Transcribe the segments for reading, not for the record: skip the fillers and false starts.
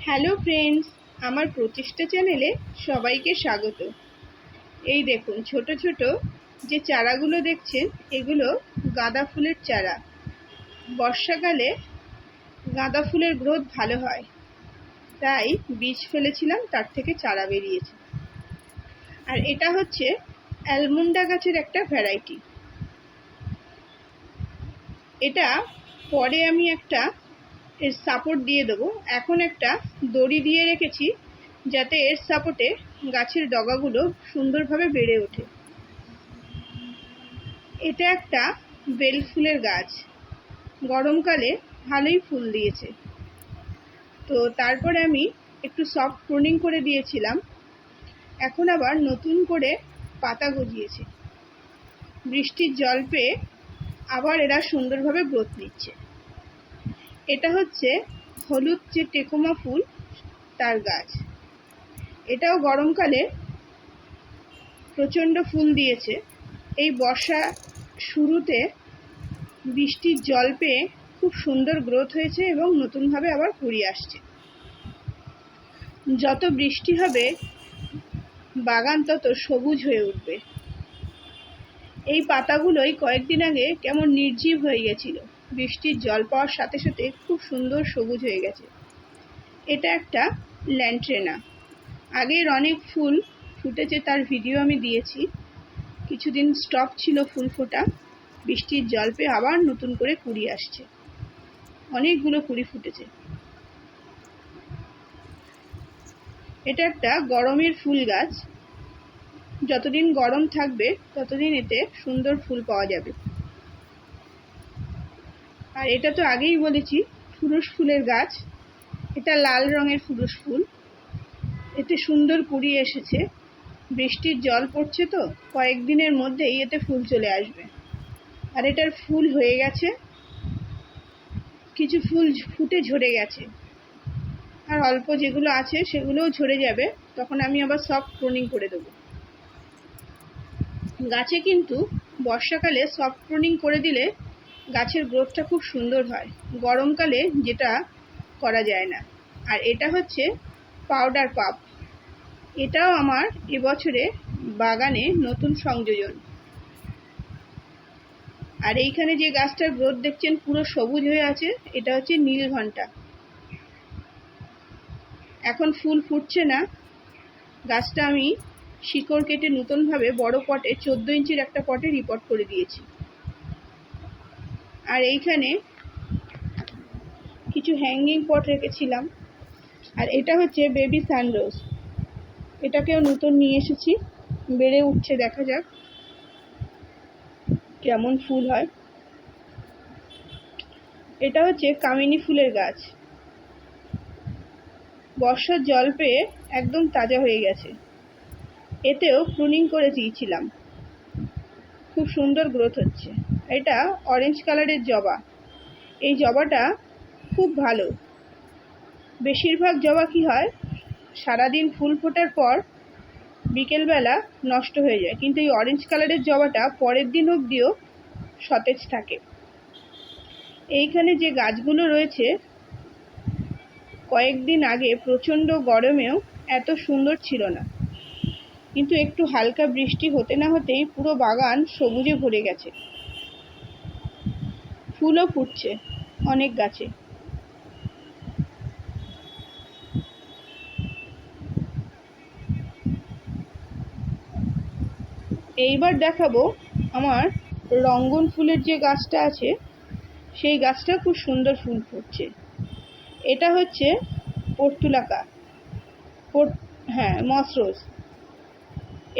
Hello friends, আমার প্রচেষ্টা চ্যানেলে সবাইকে স্বাগত। এই দেখুন ছোট ছোট যে চারাগুলো দেখছেন, এগুলো গাঁদা ফুলের চারা। বর্ষাকালে গাঁদা ফুলের গ্রোথ ভালো হয়, তাই বীজ ফেলেছিলাম, তার থেকে চারা বেরিয়েছে। আর এটা হচ্ছে অ্যালমন্ডা গাছের একটা ভ্যারাইটি। এটা পরে আমি একটা এর সাপোর্ট দিয়ে দেবো। এখন একটা দড়ি দিয়ে রেখেছি যাতে এর সাপোর্টে গাছের ডগাগুলো সুন্দরভাবে বেড়ে ওঠে। এটা একটা বেল ফুলের গাছ, গরমকালে ভালোই ফুল দিয়েছে। তো তারপরে আমি একটু সফট প্রুনিং করে দিয়েছিলাম, এখন আবার নতুন করে পাতা গজিয়েছে। বৃষ্টির জল পেয়ে আবার এরা সুন্দরভাবে গ্রোথ নিচ্ছে। এটা হচ্ছে হলুদ যে টেকোমা ফুল, তার গাছ। এটাও গরমকালে প্রচণ্ড ফুল দিয়েছে। এই বর্ষা শুরুতে বৃষ্টির জল পেয়ে খুব সুন্দর গ্রোথ হয়েছে এবং নতুনভাবে আবার কুড়ি আসছে। যত বৃষ্টি হবে বাগান তত সবুজ হয়ে উঠবে। এই পাতাগুলোই কয়েকদিন আগে কেমন নির্জীব হয়ে গেছিল, বৃষ্টির জল পাওয়ার সাথে সাথে খুব সুন্দর সবুজ হয়ে গেছে। এটা একটা ল্যান্ট্রেনা। আগের অনেক ফুল ফুটেছে, তার ভিডিও আমি দিয়েছি। কিছুদিন স্টপ ছিল ফুল ফোটা, বৃষ্টির জল পেয়ে আবার নতুন করে কুড়ি আসছে, অনেকগুলো কুড়ি ফুটেছে। এটা একটা গরমের ফুল গাছ। যতদিন গরম থাকবে ততদিন এতে সুন্দর ফুল পাওয়া যাবে। আর এটা তো আগেই বলেছি ফুরুস ফুলের গাছ। এটা লাল রঙের ফুরুস ফুল, এতে সুন্দর কুড়ি এসেছে। বৃষ্টির জল পড়ছে তো কয়েকদিনের মধ্যেই এতে ফুল চলে আসবে। আর এটার ফুল হয়ে গেছে, কিছু ফুল ফুটে ঝরে গেছে, আর অল্প যেগুলো আছে সেগুলোও ঝরে যাবে। তখন আমি আবার সফট প্রুনিং করে দেবো। গাছে কিন্তু বর্ষাকালে সফট প্রুনিং করে দিলে গাছের গ্রোথটা খুব সুন্দর হয়, গরমকালে যেটা করা যায় না। আর এটা হচ্ছে পাউডার পাপ। এটাও আমার এবছরে বাগানে নতুন সংযোজন। আর এইখানে যে গাছটার গ্রোথ দেখছেন পুরো সবুজ হয়ে আছে, এটা হচ্ছে নীলঘণ্টা। এখন ফুল ফুটছে না। গাছটা আমি শিকড় কেটে নতুনভাবে বড় পটে 14 ইঞ্চির একটা পটে রিপোর্ট করে দিয়েছি। আর এইখানে কিছু হ্যাঙ্গিং পট রেখেছিলাম। আর এটা হচ্ছে বেবি সানরোজ, এটাকেও নতুন নিয়ে এসেছি, বেড়ে উঠছে, দেখা যাক কেমন ফুল হয়। এটা হচ্ছে কামিনী ফুলের গাছ, বর্ষার জল পেয়ে একদম তাজা হয়ে গেছে। এতেও প্রুনিং করে দিয়েছিলাম, খুব সুন্দর গ্রোথ হচ্ছে। এটা অরেঞ্জ কালারের জবা। এই জবাটা খুব ভালো। বেশিরভাগ জবা কি হয়, সারাদিন ফুল ফোটার পর বিকেলবেলা নষ্ট হয়ে যায়, কিন্তু এই অরেঞ্জ কালারের জবাটা পরের দিন অবধিও সতেজ থাকে। এইখানে যে গাছগুলো রয়েছে, কয়েকদিন আগে প্রচণ্ড গরমেও এত সুন্দর ছিল না, কিন্তু একটু হালকা বৃষ্টি হতে না হতেই পুরো বাগান সবুজে ভরে গেছে। ফুলও ফুটছে অনেক গাছে। এইবার দেখাবো আমার রঙ্গন ফুলের যে গাছটা আছে, সেই গাছটা খুব সুন্দর ফুল ফুটছে। এটা হচ্ছে পর্তুলাকা, মসরোজ।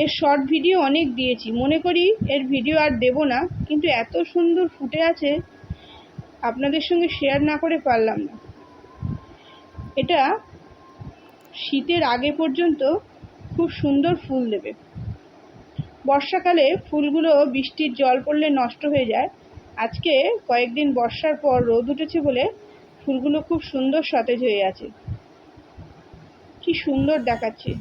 এর শর্ট ভিডিও অনেক দিয়েছি, মনে করি এর ভিডিও আর দেব না, কিন্তু এত সুন্দর ফুটে আছে আপনাদের সঙ্গে শেয়ার না করে পারলাম না। এটা শীতের আগে পর্যন্ত খুব সুন্দর ফুল দেবে। বর্ষাকালে ফুলগুলো বৃষ্টির জল পড়লে নষ্ট হয়ে যায়। আজকে কয়েকদিন বর্ষার পর রোদ উঠেছে বলে ফুলগুলো খুব সুন্দর সতেজ হয়ে আছে, কি সুন্দর দেখাচ্ছে।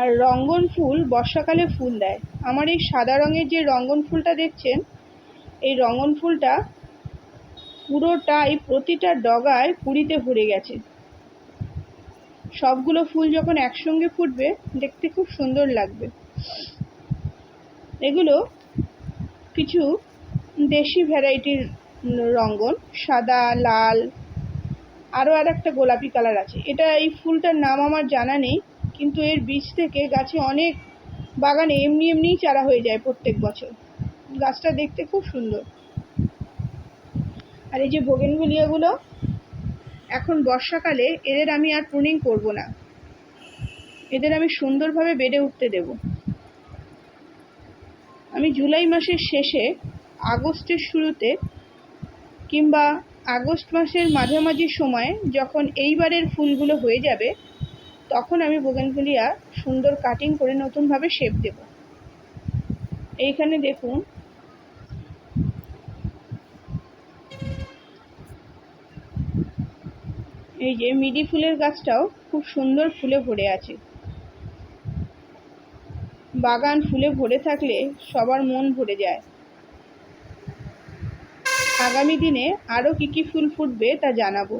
আর রঙ্গন ফুল বর্ষাকালে ফুল দেয়। আমার এই সাদা রঙের যে রঙ্গন ফুলটা দেখছেন, এই রঙ্গন ফুলটা পুরোটাই প্রতিটা ডগায় কুঁড়িতে ভরে গেছে। সবগুলো ফুল যখন একসঙ্গে ফুটবে দেখতে খুব সুন্দর লাগবে। এগুলো কিছু দেশি ভ্যারাইটির রঙ্গন, সাদা, লাল, আরও একটা গোলাপি কালার আছে। এই ফুলটার নাম আমার জানা নেই, কিন্তু এর বীজ থেকে গাছে অনেক বাগানে এমনিই চারা হয়ে যায় প্রত্যেক বছর। গাছটা দেখতে খুব সুন্দর। আর এই যে বোগেনভিলিয়াগুলো, এখন বর্ষাকালে এদের আমি আর প্রুনিং করব না, এদের আমি সুন্দরভাবে বেড়ে উঠতে দেব। আমি জুলাই মাসের শেষে, আগস্টের শুরুতে কিংবা আগস্ট মাসের মাঝামাঝি সময়ে যখন এইবারের ফুলগুলো হয়ে যাবে, তখন আমি বোগেনভিলিয়া সুন্দর কাটিং করে নতুনভাবে শেপ দেব। এইখানে দেখুন, এই যে মিডি ফুলের গাছটাও খুব সুন্দর ফুলে ভরে আছে। বাগান ফুলে ভরে থাকলে সবার মন ভরে যায়। আগামী দিনে আরও কী কী ফুল ফুটবে তা জানাবো।